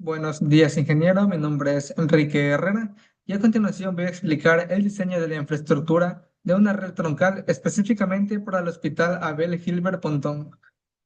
Buenos días, ingeniero. Mi nombre es Enrique Herrera y a continuación voy a explicar el diseño de la infraestructura de una red troncal específicamente para el Hospital Abel Gilbert Pontón.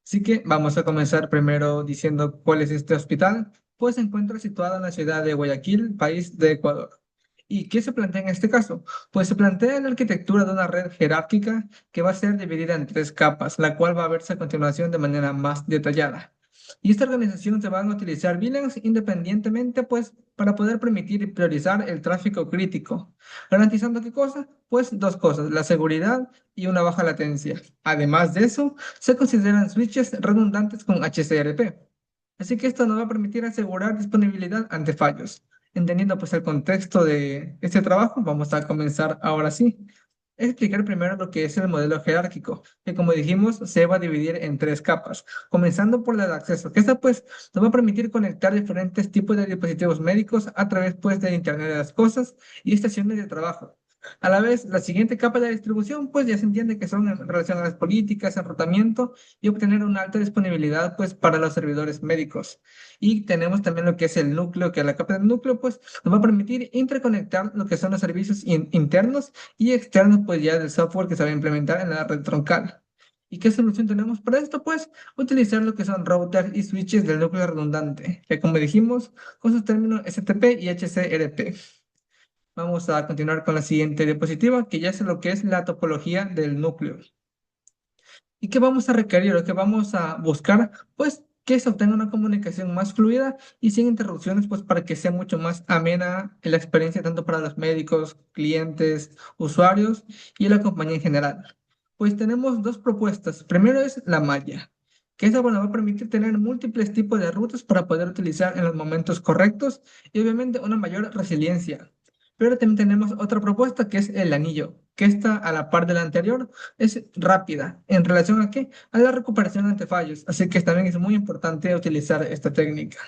Así que vamos a comenzar primero diciendo cuál es este hospital. Pues se encuentra situado en la ciudad de Guayaquil, país de Ecuador. ¿Y qué se plantea en este caso? Pues se plantea la arquitectura de una red jerárquica que va a ser dividida en tres capas, la cual va a verse a continuación de manera más detallada. Y esta organización se van a utilizar VLANs independientemente, pues, para poder permitir y priorizar el tráfico crítico, garantizando qué cosa, pues dos cosas, la seguridad y una baja latencia. Además de eso, se consideran switches redundantes con HCRP. Así que esto nos va a permitir asegurar disponibilidad ante fallos. Entendiendo pues el contexto de este trabajo, vamos a comenzar ahora sí. Explicar primero lo que es el modelo jerárquico, que como dijimos se va a dividir en tres capas, comenzando por la de acceso, que esta pues nos va a permitir conectar diferentes tipos de dispositivos médicos a través pues de Internet de las Cosas y estaciones de trabajo. A la vez, la siguiente capa de distribución pues ya se entiende que son en relación a las políticas, enrutamiento y obtener una alta disponibilidad pues para los servidores médicos. Y tenemos también lo que es el núcleo, que la capa del núcleo pues nos va a permitir interconectar lo que son los servicios internos y externos, pues ya del software que se va a implementar en la red troncal. ¿Y qué solución tenemos para esto? Pues utilizar lo que son routers y switches del núcleo redundante, que como dijimos, con sus términos STP y HCRP. Vamos a continuar con la siguiente diapositiva, que ya es lo que es la topología del núcleo. ¿Y qué vamos a requerir o qué vamos a buscar? Pues que se obtenga una comunicación más fluida y sin interrupciones, pues para que sea mucho más amena la experiencia tanto para los médicos, clientes, usuarios y la compañía en general. Pues tenemos dos propuestas. Primero es la malla, que esa bueno, va a permitir tener múltiples tipos de rutas para poder utilizar en los momentos correctos y obviamente una mayor resiliencia. Pero también tenemos otra propuesta que es el anillo, que está a la par de la anterior, es rápida. ¿En relación a qué? A la recuperación ante fallos. Así que también es muy importante utilizar esta técnica.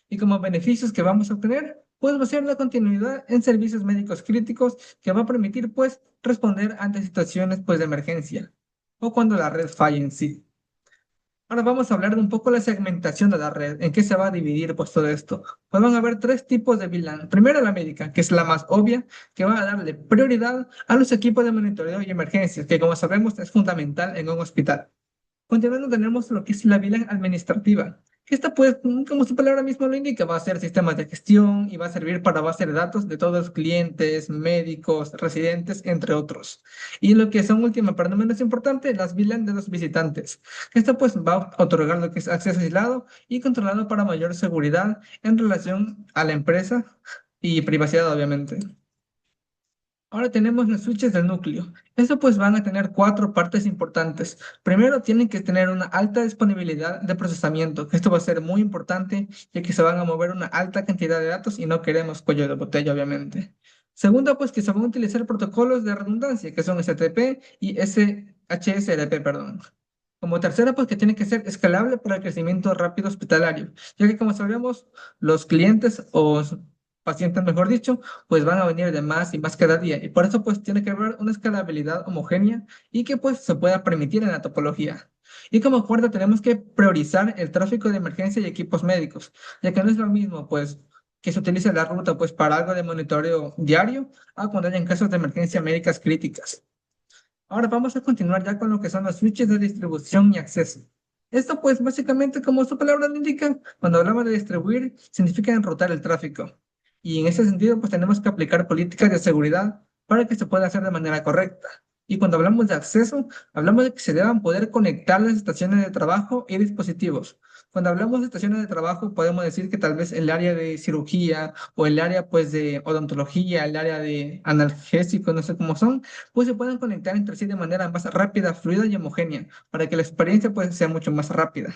Y como beneficios que vamos a obtener, pues va a ser la continuidad en servicios médicos críticos que va a permitir pues responder ante situaciones pues de emergencia o cuando la red falla en sí. Ahora vamos a hablar de un poco la segmentación de la red, en qué se va a dividir pues todo esto. Pues van a haber tres tipos de VLAN. Primero la médica, que es la más obvia, que va a darle prioridad a los equipos de monitoreo y emergencias, que como sabemos es fundamental en un hospital. Continuando tenemos lo que es la VLAN administrativa, que esta pues, como su palabra misma lo indica, va a ser sistemas de gestión y va a servir para base de datos de todos los clientes, médicos, residentes, entre otros. Y lo que son última, pero no menos importante, las VLAN de los visitantes. Esta pues va a otorgar lo que es acceso aislado y controlado para mayor seguridad en relación a la empresa y privacidad, obviamente. Ahora tenemos los switches del núcleo. Estos pues van a tener cuatro partes importantes. Primero, tienen que tener una alta disponibilidad de procesamiento, que esto va a ser muy importante, ya que se van a mover una alta cantidad de datos y no queremos cuello de botella, obviamente. Segundo, pues que se van a utilizar protocolos de redundancia, que son STP y SHSLP, perdón. Como tercera, pues que tiene que ser escalable para el crecimiento rápido hospitalario, ya que como sabemos, los clientes o pacientes, mejor dicho, pues van a venir de más y más cada día. Y por eso pues tiene que haber una escalabilidad homogénea y que pues se pueda permitir en la topología. Y como cuarta tenemos que priorizar el tráfico de emergencia y equipos médicos, ya que no es lo mismo pues que se utilice la ruta pues para algo de monitoreo diario a cuando hayan casos de emergencia médicas críticas. Ahora vamos a continuar ya con lo que son los switches de distribución y acceso. Esto pues básicamente como su palabra lo indica, cuando hablamos de distribuir significa enrutar el tráfico. Y en ese sentido pues tenemos que aplicar políticas de seguridad para que se pueda hacer de manera correcta. Y cuando hablamos de acceso, hablamos de que se deban poder conectar las estaciones de trabajo y dispositivos. Cuando hablamos de estaciones de trabajo, podemos decir que tal vez el área de cirugía o el área pues de odontología, el área de analgésicos, no sé cómo son, pues se pueden conectar entre sí de manera más rápida, fluida y homogénea, para que la experiencia pues sea mucho más rápida.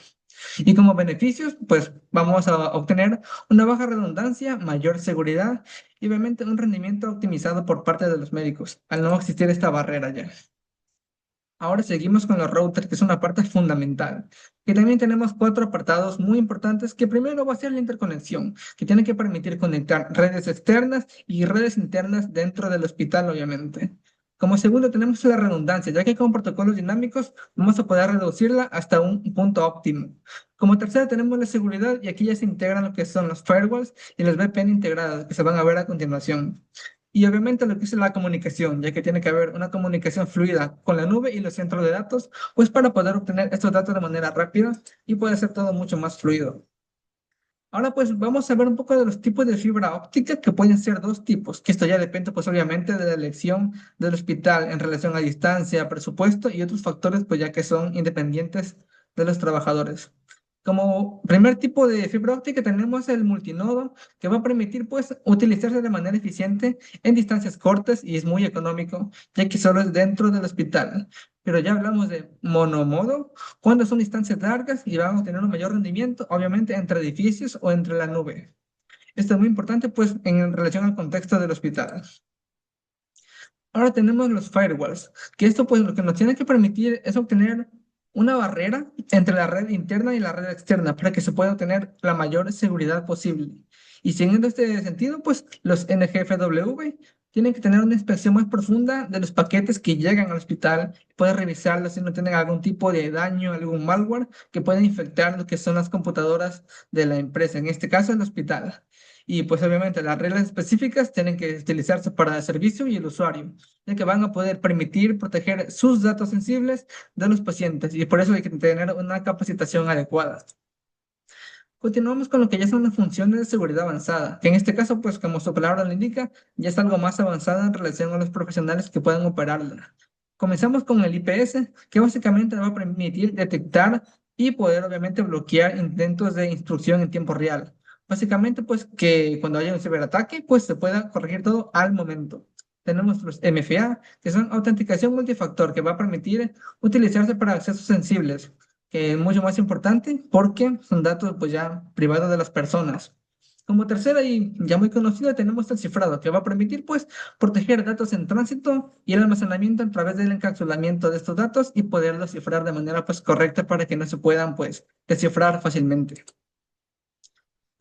Y como beneficios, pues vamos a obtener una baja redundancia, mayor seguridad y obviamente un rendimiento optimizado por parte de los médicos, al no existir esta barrera ya. Ahora seguimos con los routers, que es una parte fundamental. Que también tenemos cuatro apartados muy importantes, que primero va a ser la interconexión, que tiene que permitir conectar redes externas y redes internas dentro del hospital, obviamente. Como segundo tenemos la redundancia, ya que con protocolos dinámicos vamos a poder reducirla hasta un punto óptimo. Como tercera tenemos la seguridad y aquí ya se integran lo que son los firewalls y los VPN integrados que se van a ver a continuación. Y obviamente lo que es la comunicación, ya que tiene que haber una comunicación fluida con la nube y los centros de datos, pues para poder obtener estos datos de manera rápida y puede ser todo mucho más fluido. Ahora pues vamos a ver un poco de los tipos de fibra óptica que pueden ser dos tipos, que esto ya depende pues obviamente de la elección del hospital en relación a distancia, presupuesto y otros factores pues ya que son independientes de los trabajadores. Como primer tipo de fibra óptica tenemos el multinodo que va a permitir pues utilizarse de manera eficiente en distancias cortas y es muy económico ya que solo es dentro del hospital. Pero ya hablamos de monomodo cuando son distancias largas y vamos a tener un mayor rendimiento, obviamente entre edificios o entre la nube. Esto es muy importante, pues, en relación al contexto del hospital. Ahora tenemos los firewalls, que esto, pues, lo que nos tiene que permitir es obtener una barrera entre la red interna y la red externa para que se pueda obtener la mayor seguridad posible. Y siguiendo este sentido, pues, los NGFW tienen que tener una inspección más profunda de los paquetes que llegan al hospital, pueden revisarlos si no tienen algún tipo de daño, algún malware que pueda infectar lo que son las computadoras de la empresa, en este caso el hospital. Y pues obviamente las reglas específicas tienen que utilizarse para el servicio y el usuario, ya que van a poder permitir proteger sus datos sensibles de los pacientes y por eso hay que tener una capacitación adecuada. Continuamos con lo que ya son las funciones de seguridad avanzada, que en este caso, pues como su palabra lo indica, ya es algo más avanzado en relación a los profesionales que puedan operarla. Comenzamos con el IPS, que básicamente va a permitir detectar y poder obviamente bloquear intentos de instrucción en tiempo real. Básicamente, pues que cuando haya un ciberataque, pues se pueda corregir todo al momento. Tenemos los MFA, que son autenticación multifactor, que va a permitir utilizarse para accesos sensibles, que es mucho más importante porque son datos pues ya privados de las personas. Como tercera y ya muy conocida tenemos el cifrado, que va a permitir pues proteger datos en tránsito y el almacenamiento a través del encapsulamiento de estos datos y poderlos cifrar de manera pues correcta para que no se puedan pues descifrar fácilmente.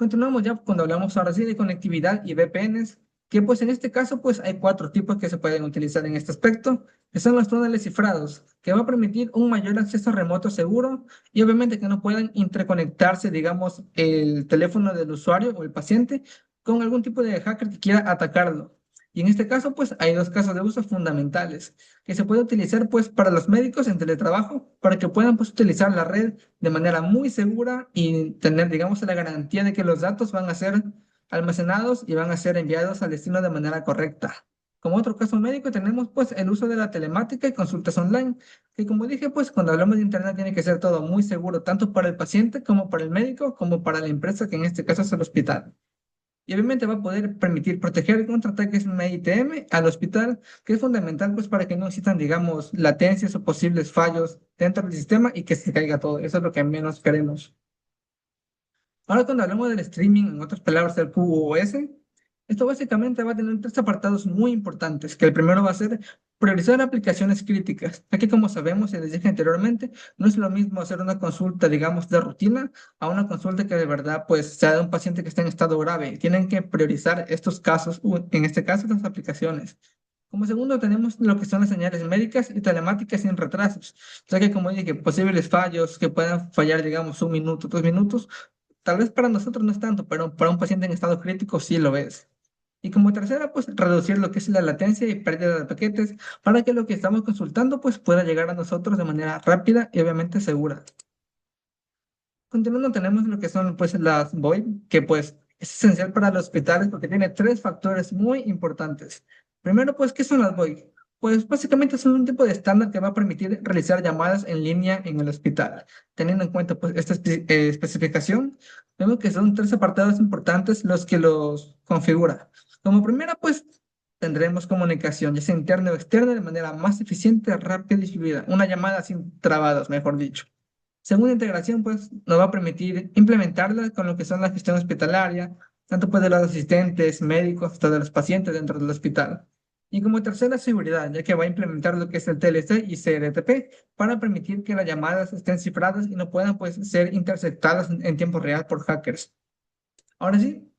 Continuamos ya cuando hablamos ahora sí de conectividad y VPNs, que pues en este caso pues hay cuatro tipos que se pueden utilizar en este aspecto, que son los túneles cifrados, que va a permitir un mayor acceso remoto seguro y obviamente que no puedan interconectarse, digamos, el teléfono del usuario o el paciente con algún tipo de hacker que quiera atacarlo. Y en este caso pues hay dos casos de uso fundamentales, que se puede utilizar pues para los médicos en teletrabajo, para que puedan pues utilizar la red de manera muy segura y tener, digamos, la garantía de que los datos van a ser almacenados y van a ser enviados al destino de manera correcta. Como otro caso médico tenemos pues el uso de la telemática y consultas online, que como dije pues cuando hablamos de internet tiene que ser todo muy seguro, tanto para el paciente como para el médico, como para la empresa, que en este caso es el hospital. Y obviamente va a poder permitir proteger contra ataques MITM al hospital, que es fundamental pues para que no existan, digamos, latencias o posibles fallos dentro del sistema y que se caiga todo. Eso es lo que menos queremos. Ahora cuando hablamos del streaming, en otras palabras, el QoS, esto básicamente va a tener tres apartados muy importantes, que el primero va a ser priorizar aplicaciones críticas, ya que como sabemos y les dije anteriormente, no es lo mismo hacer una consulta, digamos, de rutina a una consulta que de verdad, pues, sea de un paciente que está en estado grave. Tienen que priorizar estos casos, en este caso, las aplicaciones. Como segundo, tenemos lo que son las señales médicas y telemáticas sin retrasos, ya que como dije, posibles fallos que puedan fallar, digamos, un minuto, 2 minutos, tal vez para nosotros no es tanto, pero para un paciente en estado crítico sí lo es. Y como tercera, pues reducir lo que es la latencia y pérdida de paquetes para que lo que estamos consultando pues pueda llegar a nosotros de manera rápida y obviamente segura. Continuando tenemos lo que son pues las VoIP, que pues es esencial para los hospitales porque tiene tres factores muy importantes. Primero, pues, ¿qué son las VoIP? Pues básicamente son un tipo de estándar que va a permitir realizar llamadas en línea en el hospital. Teniendo en cuenta pues esta especificación, vemos que son tres apartados importantes los que los configura. Como primera, pues tendremos comunicación, ya sea interna o externa, de manera más eficiente, rápida y fluida. Una llamada sin trabados, mejor dicho. Segunda integración, pues, nos va a permitir implementarla con lo que son la gestión hospitalaria, tanto pues de los asistentes, médicos, hasta de los pacientes dentro del hospital. Y como tercera, seguridad, ya que va a implementar lo que es el TLC y CRTP para permitir que las llamadas estén cifradas y no puedan pues ser interceptadas en tiempo real por hackers. Ahora sí,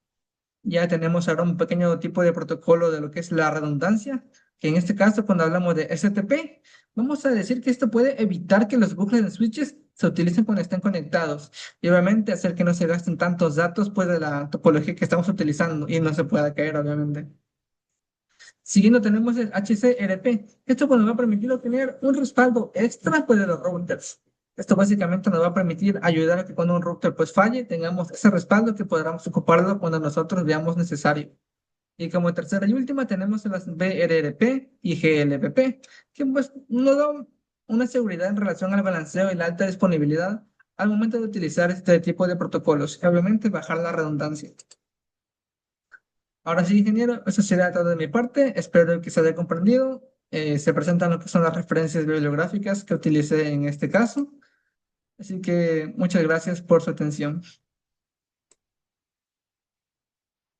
ya tenemos ahora un pequeño tipo de protocolo de lo que es la redundancia, que en este caso cuando hablamos de STP, vamos a decir que esto puede evitar que los bucles de switches se utilizan cuando estén conectados y obviamente hacer que no se gasten tantos datos pues de la topología que estamos utilizando y no se pueda caer obviamente. Siguiendo tenemos el HCRP. Esto pues, nos va a permitir obtener un respaldo extra pues, de los routers. Esto básicamente nos va a permitir ayudar a que cuando un router pues falle tengamos ese respaldo que podamos ocuparlo cuando nosotros veamos necesario. Y como tercera y última tenemos las BRRP y GLPP, que pues nos da una seguridad en relación al balanceo y la alta disponibilidad al momento de utilizar este tipo de protocolos. Y obviamente bajar la redundancia. Ahora sí, ingeniero, eso sería todo de mi parte. Espero que se haya comprendido. Se presentan lo que son las referencias bibliográficas que utilicé en este caso. Así que muchas gracias por su atención.